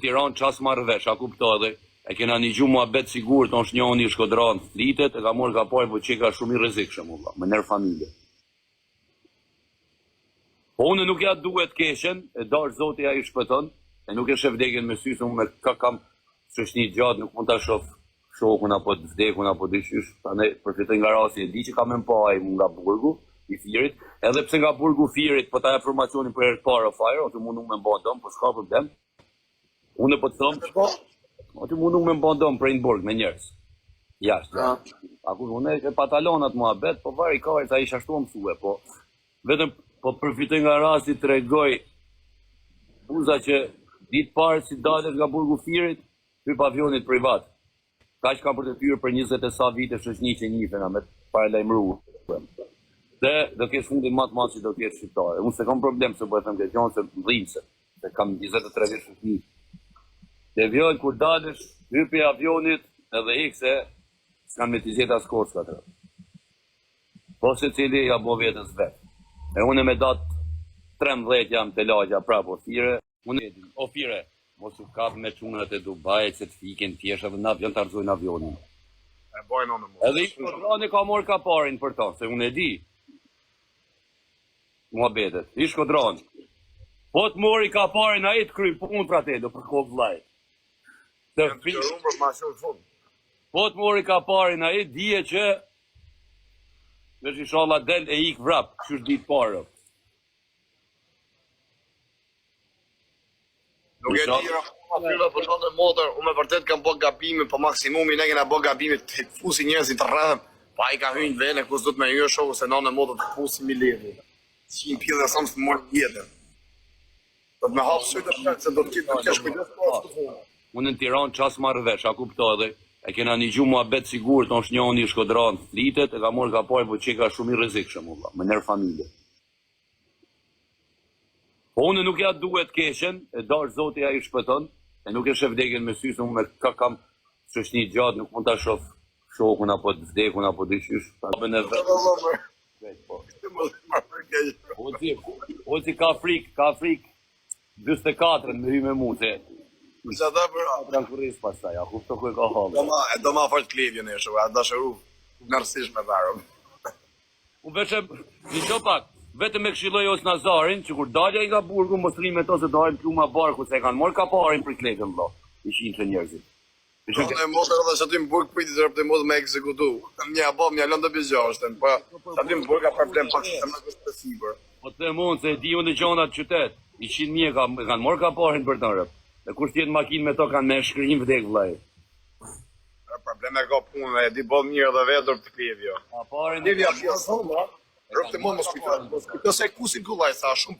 Tiranë ças marrë vesh, a kuptoj edhe e kena një gjumë muhabet sigurt, është njëri i Shkodran flitet, e ka marrë ka parë, po çika shumë i rrezikshëm valla, me nerv familje. Po unë nuk ja duhet keqen, e dash Zoti ai shpëton, e nuk e shef vdekjen me sy, se unë kam shoqni gjatë, nuk mund ta shoh shokun apo të vdekun apo diçysh, prandaj përfitoj nga rasti, e di që kam pa ai nga burgu i Firit, edhe pse nga burgu Firit, po ta informacionin për herë të parë fire, ose mundu me bë dom, po s'ka problem. Unë po të them, aty mundu me bë dom për Burg me njerëz. Jashtë. Aku unë e patalonat muhabet, po vari ka sa isha ashtu mësue, po vetëm po përfitoj nga rasti të tregoj buza që ditë parë si dalet nga burgu Firit, hyr pavionit privat. Kaq ka për të hyrë për 20 e sa vite shoqni që njihena me paralajmëruar. Dhe do kesh fundin më të madh që do të jetë shqiptare. Unë se kam problem se po e them këtë gjë, se mdhimse, se kam 23 vjeç shoqni. Dhe vjen kur dalësh, hypi avionit edhe ikse s'kam me të zgjedh as koska atë. Po se cili ja bo vetës vet. E unë me datë 13 jam të lagja prapë Ofire. Unë Ofire, mos u kap me çunat e Dubajit se të fiken thjesht në avion të arzojnë avionin. E bojnë në mos. Edhe i Shkodrani ka marrë kaparin për ta, se unë e di. Muhabetet, i Shkodrani. Po të mori kaparin ai të kryj punë për atë, do për kohë vllajt. Të po të mori kaparin ai, dije që veç inshallah del e ik vrap, qysh ditë parë. Nuk e di, atyre për shkak të motor, unë me vërtet kam bë gabime, po maksimumi ne kena bë gabime të fusi njerëzit të rreth, pa ai ka hyrë në vene ku s'do të më hyrë shoku se nënë motor të fusi mi lekë. Si një pillë sa të mor jetën. Do të më hap sy të shkak se do të kesh kujdes pas. Unë në Tiranë ças marrë vesh, a kuptoj edhe e kena një gjumë muhabet sigurt, është njëri i Shkodran flitet, e ka marrë ka parë, po çika shumë i rrezikshëm valla, me nerv familje. Po unë nuk ja duhet keqen, e dash Zoti ai shpëton, e nuk e shef vdekjen me sy, se unë kam shoqni gjatë, nuk mund ta shoh shokun apo të vdekun apo diçysh. Oti ka frikë 44 me hyj me mu, se Sa da për trankurris pastaj, a kupto ku e ka hallë. Do ma fort klevjen e shoku, a dashuru narcisizëm me varëm. U vetëm një pak, vetëm e këshilloj os Nazarin, që kur dalja i nga burgu, mos rri me to se do hajmë pluma barku, se kanë marrë kaparin për klevën vëlla, ishin të njerëzit. Unë e motor edhe që aty në burg pritit rëpë të modë me ekzekutu. Mja bo, mja lënë të bizjashtën, po aty në burg ka problem pak se më kështë të sipër. Po të mund se di unë në gjonat qytet, ishin mje kanë marrë kaparin për të rëpë. Dhe kur t'jetë makinë me to kanë me shkrim vdek vllai. Probleme ka punë, e di bod mirë edhe vetë të klevjo. Kaparin Klevja pjesë, rëpë të modë mos kujto se kusin kullaj, sa shumë